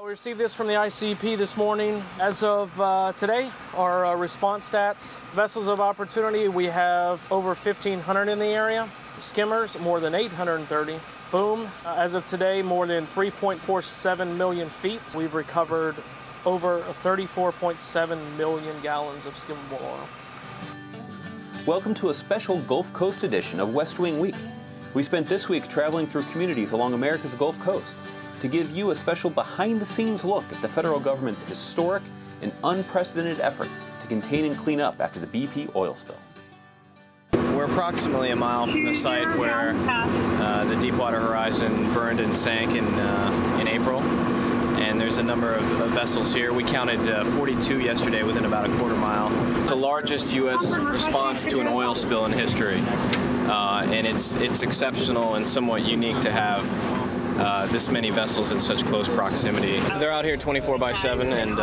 We received this from the ICEP this morning. As of today, our response stats, vessels of opportunity, we have over 1,500 in the area. Skimmers, more than 830. Boom, as of today, more than 3.47 million feet. We've recovered over 34.7 million gallons of skimmable oil. Welcome to a special Gulf Coast edition of West Wing Week. We spent this week traveling through communities along America's Gulf Coast to give you a special behind-the-scenes look at the federal government's historic and unprecedented effort to contain and clean up after the BP oil spill. We're approximately a mile from the site where the Deepwater Horizon burned and sank in April. And there's a number of vessels here. We counted 42 yesterday within about a quarter mile. It's the largest U.S. response to an oil spill in history. And it's exceptional and somewhat unique to have this many vessels in such close proximity. They're out here 24/7, and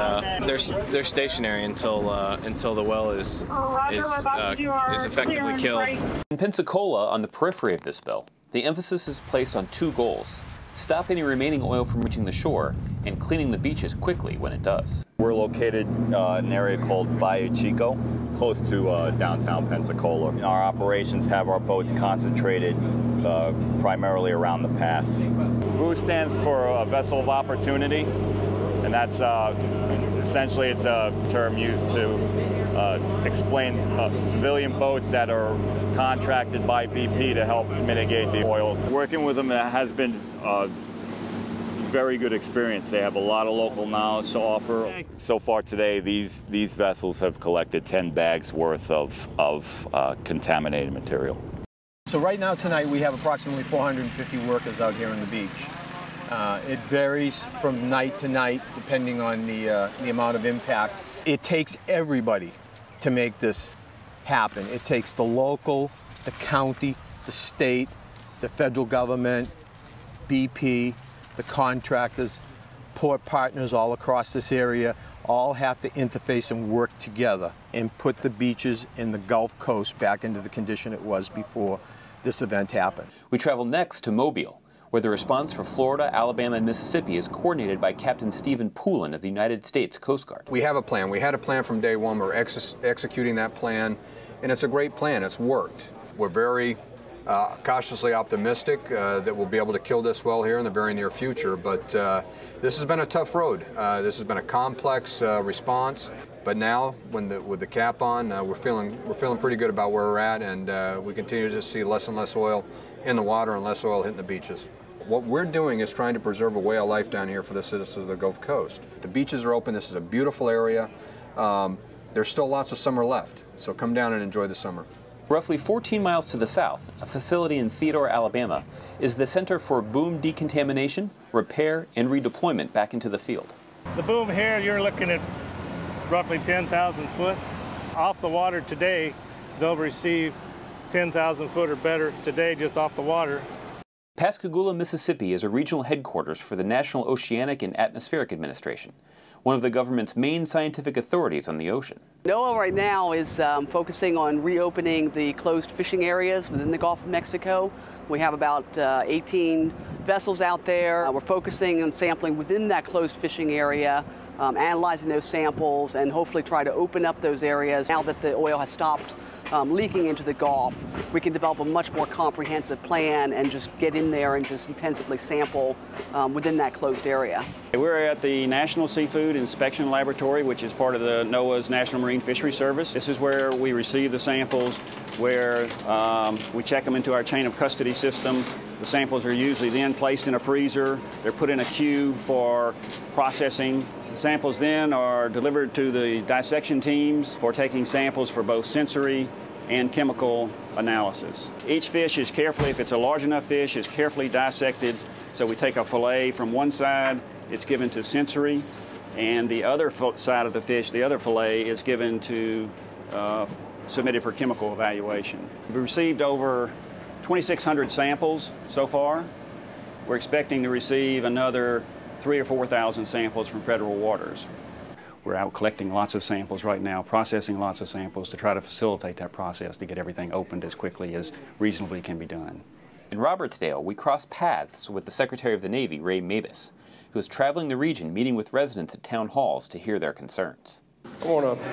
they're stationary until the well is effectively killed. In Pensacola, on the periphery of this spill, the emphasis is placed on two goals: stop any remaining oil from reaching the shore and cleaning the beaches quickly when it does. We're located in an area called Valle Chico, close to downtown Pensacola. Our operations have our boats concentrated primarily around the pass. VOO stands for a Vessel of Opportunity, and that's essentially it's a term used to explain civilian boats that are contracted by BP to help mitigate the oil. Working with them has been very good experience. They have a lot of local knowledge to offer. So far today, these vessels have collected 10 bags worth of contaminated material. So right now tonight we have approximately 450 workers out here on the beach. It varies from night to night depending on the amount of impact. It takes everybody to make this happen. It takes the local, the county, the state, the federal government, BP, the contractors, port partners all across this area, all have to interface and work together and put the beaches in the Gulf Coast back into the condition it was before this event happened. We travel next to Mobile, where the response for Florida, Alabama, and Mississippi is coordinated by Captain Stephen Poulin of the United States Coast Guard. We have a plan. We had a plan from day one. We're executing that plan, and it's a great plan. It's worked. We're very cautiously optimistic that we'll be able to kill this well here in the very near future, but this has been a tough road. This has been a complex response, but now with the cap on, we're feeling pretty good about where we're at, and we continue to see less and less oil in the water and less oil hitting the beaches. What we're doing is trying to preserve a way of life down here for the citizens of the Gulf Coast. The beaches are open. This is a beautiful area. There's still lots of summer left, so come down and enjoy the summer. Roughly 14 miles to the south, a facility in Theodore, Alabama, is the Center for Boom Decontamination, Repair, and Redeployment back into the field. The boom here, you're looking at roughly 10,000 foot. Off the water today, they'll receive 10,000 foot or better today just off the water. Pascagoula, Mississippi is a regional headquarters for the National Oceanic and Atmospheric Administration, one of the government's main scientific authorities on the ocean. NOAA right now is focusing on reopening the closed fishing areas within the Gulf of Mexico. We have about 18 vessels out there. We're focusing on sampling within that closed fishing area, analyzing those samples, and hopefully try to open up those areas. Now that the oil has stopped leaking into the Gulf, we can develop a much more comprehensive plan and just get in there and just intensively sample within that closed area. We're at the National Seafood Inspection Laboratory, which is part of the NOAA's National Marine Fisheries Service. This is where we receive the samples, where we check them into our chain of custody system. The samples are usually then placed in a freezer. They're put in a queue for processing. The samples then are delivered to the dissection teams for taking samples for both sensory and chemical analysis. Each fish is carefully, if it's a large enough fish, is carefully dissected. So we take a fillet from one side, it's given to sensory, and the other side of the fish, the other fillet, is given to, submitted for chemical evaluation. We've received over 2,600 samples so far. We're expecting to receive another 3,000 or 4,000 samples from federal waters. We're out collecting lots of samples right now, processing lots of samples to try to facilitate that process to get everything opened as quickly as reasonably can be done. In Robertsdale, we crossed paths with the Secretary of the Navy, Ray Mabus. who is traveling the region meeting with residents at town halls to hear their concerns. I want to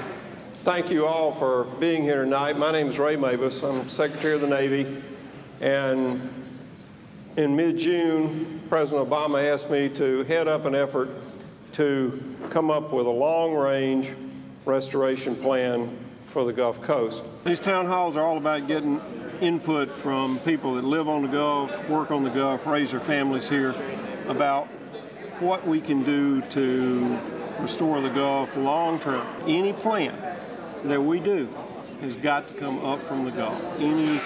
thank you all for being here tonight. My name is Ray Mavis. I'm Secretary of the Navy, and in mid-June, President Obama asked me to head up an effort to come up with a long-range restoration plan for the Gulf Coast. These town halls are all about getting input from people that live on the Gulf, work on the Gulf, raise their families here, about what we can do to restore the Gulf long-term. Any plan that we do has got to come up from the Gulf. Any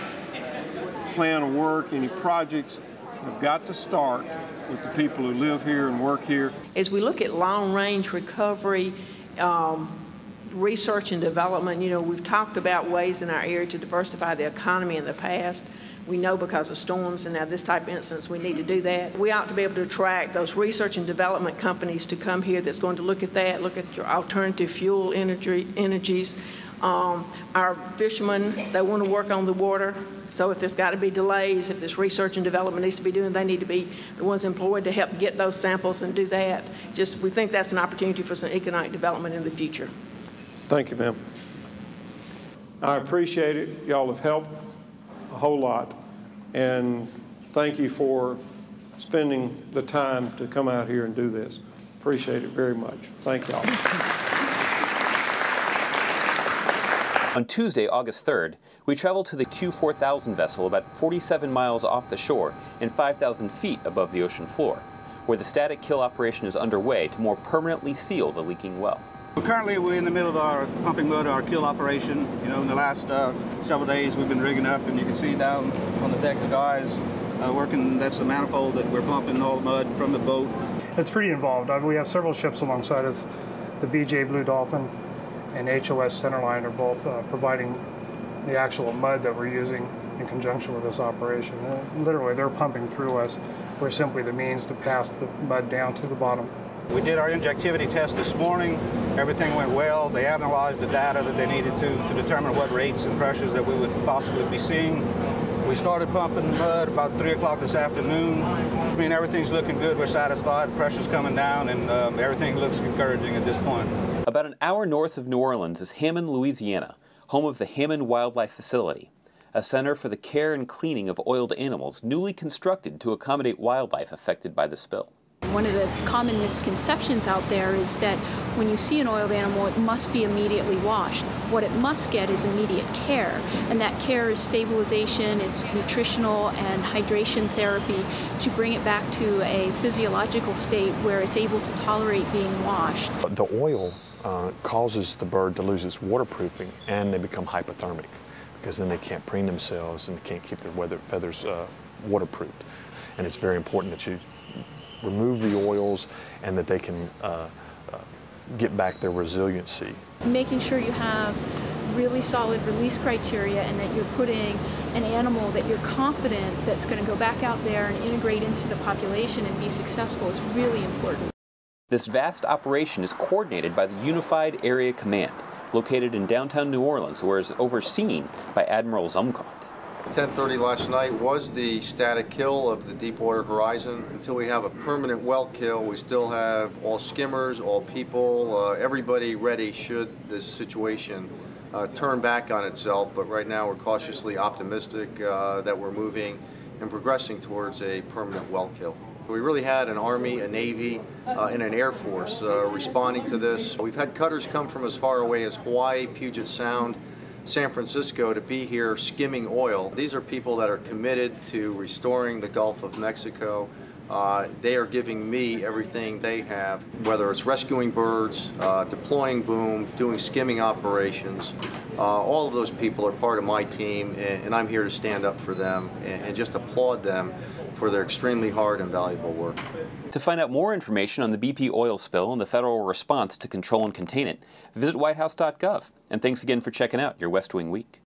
plan of work, any projects have got to start with the people who live here and work here. As we look at long-range recovery, research and development, we've talked about ways in our area to diversify the economy in the past. We know because of storms and now this type of instance we need to do that. We ought to be able to attract those research and development companies to come here that's going to look at that, look at your alternative fuel energies. Our fishermen, they want to work on the water, so if there's got to be delays, if this research and development needs to be doing, they need to be the ones employed to help get those samples and do that. We think that's an opportunity for some economic development in the future. Thank you, ma'am. I appreciate it. Y'all have helped a whole lot, and thank you for spending the time to come out here and do this. Appreciate it very much. Thank y'all. On Tuesday, August 3rd, we traveled to the Q4000 vessel about 47 miles off the shore and 5,000 feet above the ocean floor, where the static kill operation is underway to more permanently seal the leaking well. Well, currently, we're in the middle of our pumping mud, our kill operation. In the last several days, we've been rigging up, and you can see down on the deck the guys working. That's the manifold that we're pumping all the mud from the boat. It's pretty involved. We have several ships alongside us. The BJ Blue Dolphin and HOS Centerline are both providing the actual mud that we're using in conjunction with this operation. Literally, they're pumping through us. We're simply the means to pass the mud down to the bottom. We did our injectivity test this morning. Everything went well. They analyzed the data that they needed to determine what rates and pressures that we would possibly be seeing. We started pumping mud about 3 o'clock this afternoon. I mean, everything's looking good. We're satisfied. Pressure's coming down, and everything looks encouraging at this point. About an hour north of New Orleans is Hammond, Louisiana, home of the Hammond Wildlife Facility, a center for the care and cleaning of oiled animals newly constructed to accommodate wildlife affected by the spill. One of the common misconceptions out there is that when you see an oiled animal, it must be immediately washed. What it must get is immediate care, and that care is stabilization, it's nutritional and hydration therapy to bring it back to a physiological state where it's able to tolerate being washed. The oil causes the bird to lose its waterproofing, and they become hypothermic because then they can't preen themselves and they can't keep their feathers waterproofed. And it's very important that you remove the oils and that they can get back their resiliency. Making sure you have really solid release criteria and that you're putting an animal that you're confident that's going to go back out there and integrate into the population and be successful is really important. This vast operation is coordinated by the Unified Area Command, located in downtown New Orleans, where it's overseen by Admiral Zumkoft. 10:30 last night was the static kill of the Deepwater Horizon. Until we have a permanent well kill, we still have all skimmers, all people, everybody ready should this situation turn back on itself. But right now we're cautiously optimistic that we're moving and progressing towards a permanent well kill. We really had an Army, a Navy, and an Air Force responding to this. We've had cutters come from as far away as Hawaii, Puget Sound, San Francisco to be here skimming oil. These are people that are committed to restoring the Gulf of Mexico. They are giving me everything they have, whether it's rescuing birds, deploying boom, doing skimming operations. All of those people are part of my team, and I'm here to stand up for them and just applaud them for their extremely hard and valuable work. To find out more information on the BP oil spill and the federal response to control and contain it, visit whitehouse.gov. And thanks again for checking out your West Wing Week.